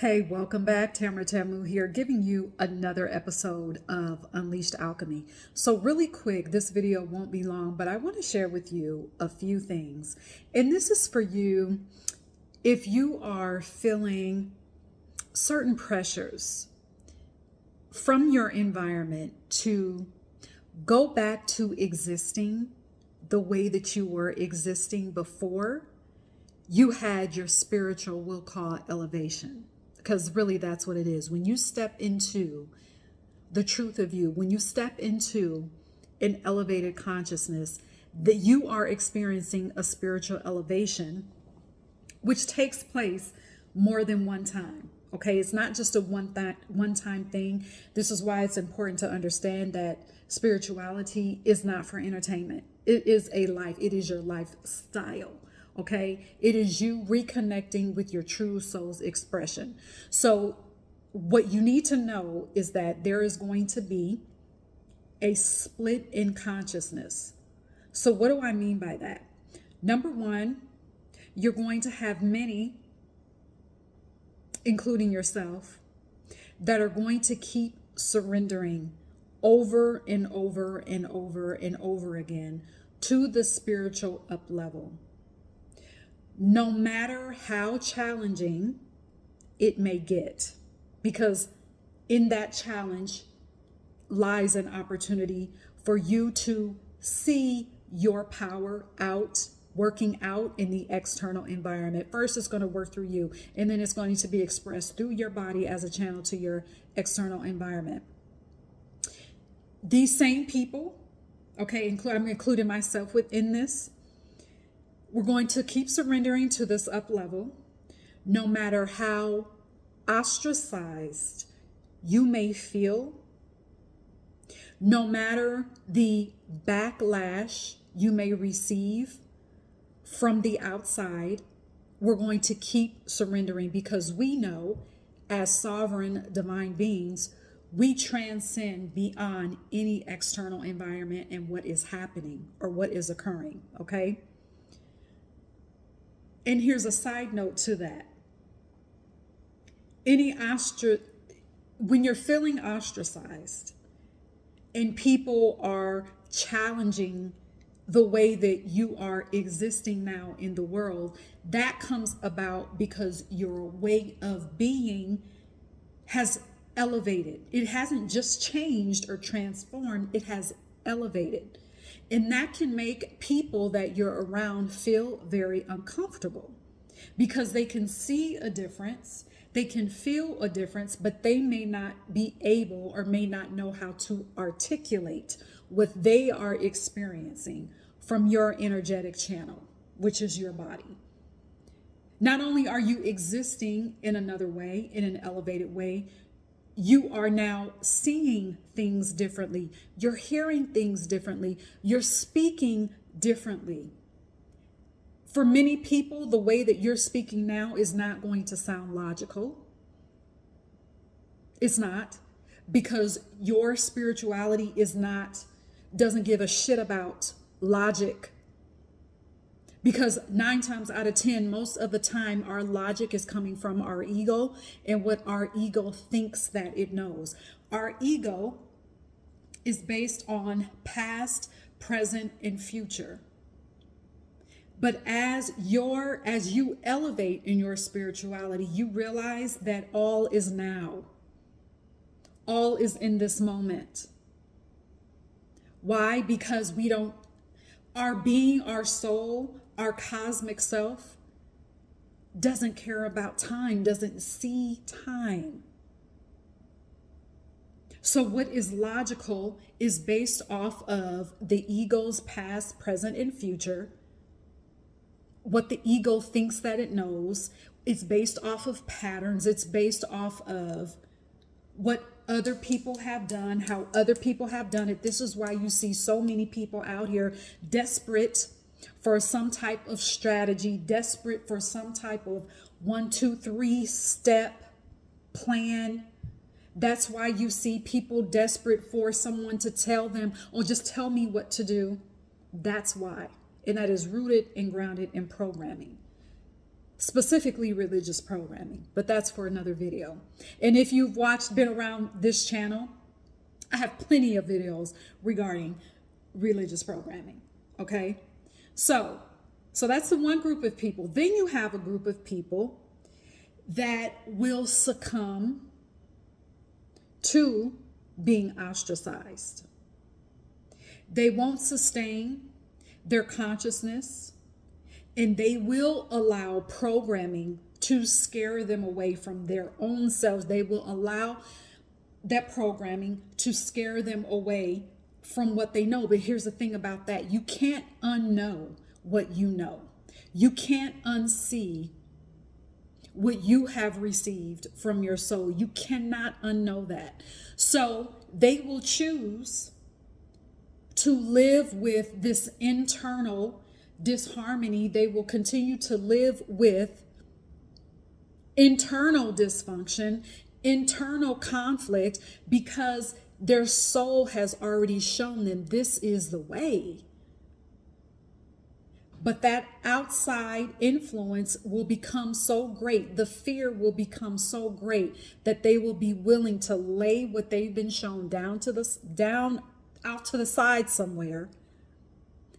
Hey, welcome back. Tamara Tamu here, giving you another episode of Unleashed Alchemy. So really quick, this video won't be long, but I want to share with you a few things. And this is for you if you are feeling certain pressures from your environment to go back to existing the way that you were existing before you had your spiritual, we'll call it, elevation. Because really that's what it is. When you step into the truth of you, when you step into an elevated consciousness, that you are experiencing a spiritual elevation, which takes place more than one time. Okay, it's not just a one-time thing. This is why it's important to understand that spirituality is not for entertainment. It is a life. It is your lifestyle. Okay, it is you reconnecting with your true soul's expression. So what you need to know is that there is going to be a split in consciousness. So what do I mean by that? Number one, you're going to have many, including yourself, that are going to keep surrendering over and over and over and over again to the spiritual up level. No matter how challenging it may get, because in that challenge lies an opportunity for you to see your power working out in the external environment. First, it's going to work through you, and then it's going to be expressed through your body as a channel to your external environment. These same people, okay, I'm including myself within this, we're going to keep surrendering to this up level, no matter how ostracized you may feel, no matter the backlash you may receive from the outside. We're going to keep surrendering because we know, as sovereign divine beings, we transcend beyond any external environment and what is happening or what is occurring, okay? And here's a side note to that. When you're feeling ostracized and people are challenging the way that you are existing now in the world, that comes about because your way of being has elevated. It hasn't just changed or transformed, it has elevated. And that can make people that you're around feel very uncomfortable because they can see a difference, they can feel a difference, but they may not be able or may not know how to articulate what they are experiencing from your energetic channel, which is your body. Not only are you existing in another way, in an elevated way, you are now seeing things differently. You're hearing things differently. You're speaking differently. For many people, the way that you're speaking now is not going to sound logical. It's not, because your spirituality doesn't give a shit about logic. Because 9 times out of 10, most of the time, our logic is coming from our ego and what our ego thinks that it knows. Our ego is based on past, present, and future. But as you elevate in your spirituality, you realize that all is now. All is in this moment. Why? Because our being, our soul, our cosmic self doesn't care about time, doesn't see time. So what is logical is based off of the ego's past, present, and future. What the ego thinks that it knows. It's based off of patterns. It's based off of what other people have done, how other people have done it. This is why you see so many people out here desperate for some type of strategy, desperate for some type of 1, 2, 3 step plan. That's why you see people desperate for someone to tell them, oh, just tell me what to do. That's why. And that is rooted and grounded in programming. specifically religious programming, but that's for another video. And if you've been around this channel, I have plenty of videos regarding religious programming. Okay. So that's the one group of people. Then you have a group of people that will succumb to being ostracized. They won't sustain their consciousness, and they will allow programming to scare them away from their own selves. They will allow that programming to scare them away from what they know. But here's the thing about that. You can't unknow what you know. You can't unsee what you have received from your soul. You cannot unknow that. So they will choose to live with this internal disharmony. They will continue to live with internal dysfunction, internal conflict, because their soul has already shown them this is the way. But that outside influence will become so great, the fear will become so great that they will be willing to lay what they've been shown down out to the side somewhere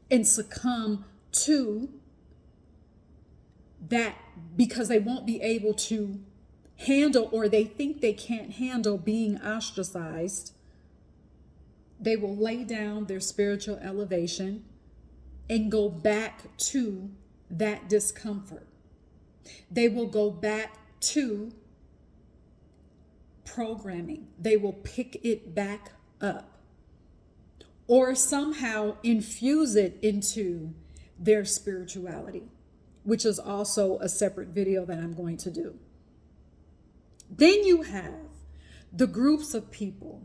and succumb to that, because they won't be able to handle, or they think they can't handle being ostracized. They will lay down their spiritual elevation and go back to that discomfort. They will go back to programming. They will pick it back up, or somehow infuse it into their spirituality, which is also a separate video that I'm going to do. Then you have the groups of people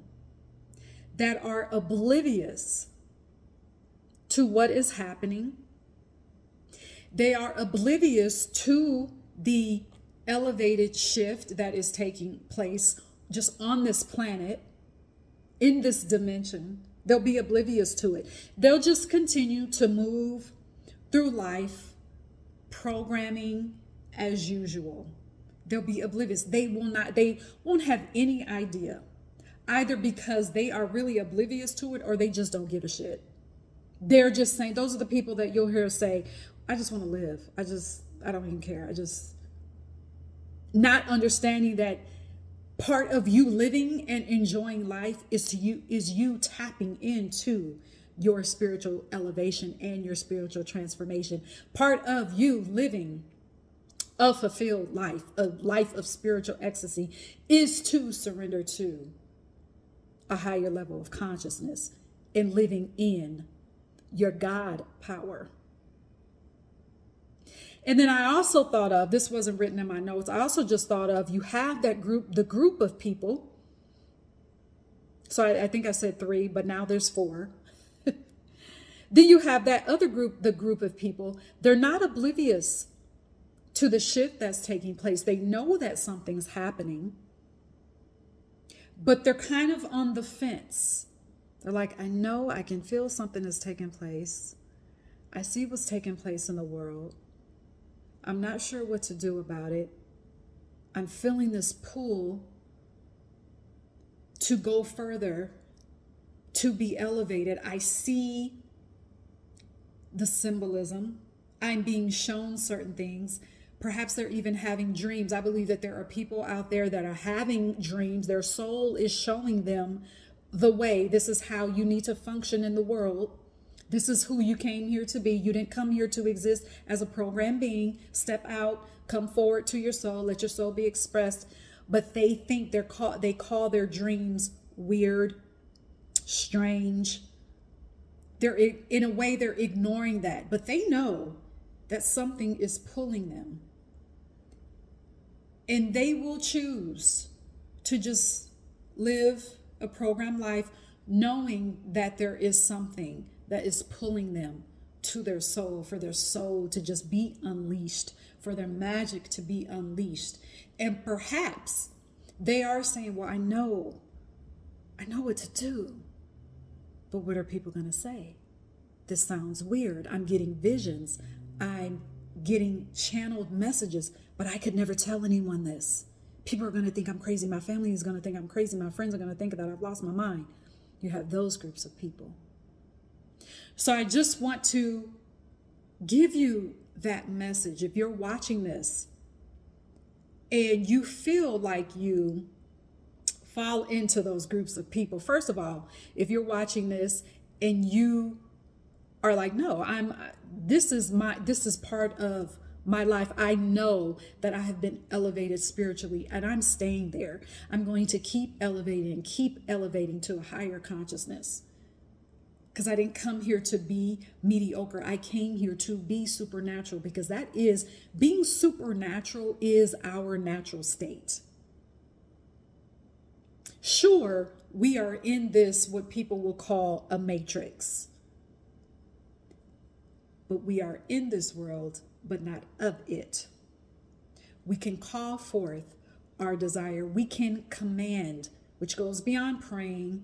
that are oblivious to what is happening. They are oblivious to the elevated shift that is taking place just on this planet, in this dimension. They'll be oblivious to it. They'll just continue to move through life, programming as usual. They'll be oblivious. They won't have any idea, either because they are really oblivious to it or they just don't give a shit. They're just saying, those are the people that you'll hear say, I just want to live. I don't even care. Not understanding that part of you living and enjoying life is you tapping into your spiritual elevation and your spiritual transformation. Part of you living a fulfilled life, a life of spiritual ecstasy, is to surrender to a higher level of consciousness and living in your God power. And then I also thought of, this wasn't written in my notes, I also just thought of, you have that group, the group of people. So I think I said 3, but now there's 4. Then you have that other group, the group of people. They're not oblivious to the shift that's taking place. They know that something's happening, but they're kind of on the fence. They're like, I know, I can feel something is taking place. I see what's taking place in the world. I'm not sure what to do about it. I'm feeling this pull to go further, to be elevated. I see the symbolism. I'm being shown certain things. Perhaps they're even having dreams. I believe that there are people out there that are having dreams. Their soul is showing them the way. This is how you need to function in the world. This is who you came here to be. You didn't come here to exist as a programmed being. Step out, come forward to your soul, let your soul be expressed. But they think they call their dreams weird, strange. In a way, they're ignoring that, but they know that something is pulling them. And they will choose to just live a programmed life, knowing that there is something that is pulling them to their soul, for their soul to just be unleashed, for their magic to be unleashed. And perhaps they are saying, well, I know what to do, but what are people going to say? This sounds weird. I'm getting visions. I'm getting channeled messages, but I could never tell anyone this. People are going to think I'm crazy. My family is going to think I'm crazy. My friends are going to think that I've lost my mind. You have those groups of people. So I just want to give you that message. If you're watching this and you feel like you fall into those groups of people, first of all, if you're watching this and you are like, no, this is part of my life. I know that I have been elevated spiritually and I'm staying there. I'm going to keep elevating to a higher consciousness. Because I didn't come here to be mediocre. I came here to be supernatural, because being supernatural is our natural state. Sure, we are in this, what people will call a matrix. But we are in this world, but not of it. We can call forth our desire. We can command, which goes beyond praying.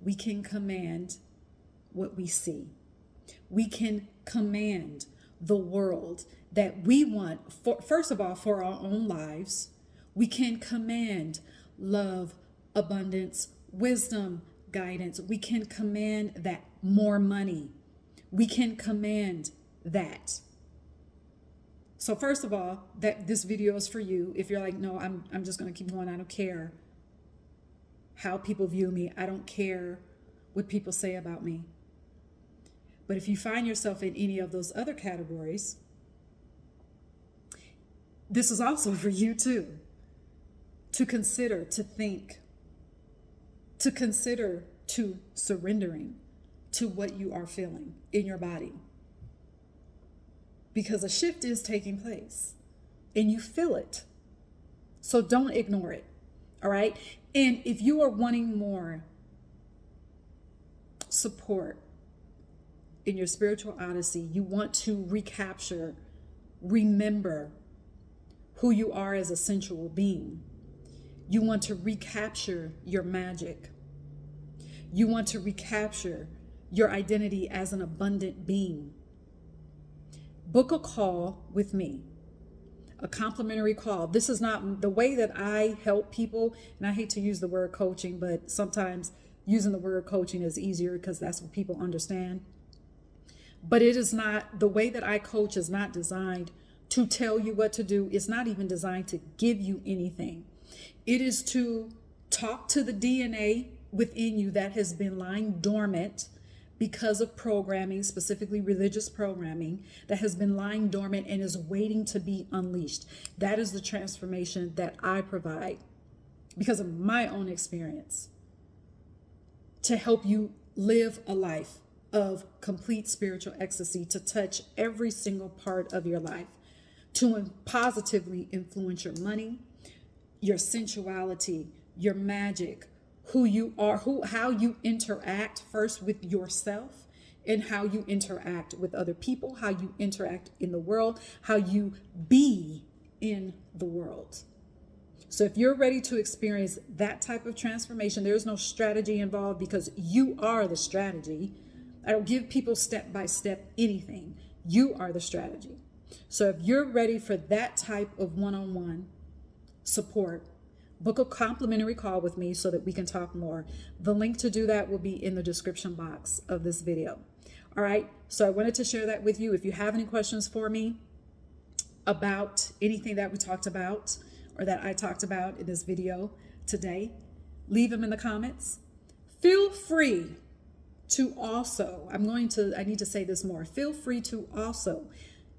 We can command what we see. We can command the world that we want, first of all, for our own lives. We can command love, abundance, wisdom, guidance. We can command that more money. We can command that. So first of all, that this video is for you. If you're like, no, I'm just going to keep going. I don't care how people view me. I don't care what people say about me. But if you find yourself in any of those other categories, this is also for you too. To consider, to think, to consider, to surrendering to what you are feeling in your body. Because a shift is taking place and you feel it. So don't ignore it. All right. And if you are wanting more support in your spiritual odyssey, you want to remember who you are as a sensual being. You want to recapture your magic. You want to recapture your identity as an abundant being. Book a call with me, a complimentary call. This is not the way that I help people. And I hate to use the word coaching, but sometimes using the word coaching is easier because that's what people understand. But it is not, the way that I coach is not designed to tell you what to do. It's not even designed to give you anything. It is to talk to the DNA within you that has been lying dormant because of programming, specifically religious programming, that has been lying dormant and is waiting to be unleashed. That is the transformation that I provide because of my own experience, to help you live a life of complete spiritual ecstasy, to touch every single part of your life, to positively influence your money, your sensuality, your magic, who you are, how you interact first with yourself and how you interact with other people, how you interact in the world, how you be in the world. So if you're ready to experience that type of transformation, there's no strategy involved because you are the strategy. I don't give people step-by-step anything. You are the strategy. So if you're ready for that type of one-on-one support, book a complimentary call with me so that we can talk more. The link to do that will be in the description box of this video. All right. So I wanted to share that with you. If you have any questions for me about anything that we talked about or that I talked about in this video today, leave them in the comments. Feel free to also, I need to say this more. Feel free to also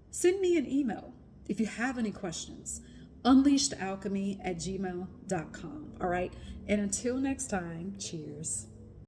send me an email if you have any questions. unleashedalchemy@gmail.com. All right. And until next time, cheers.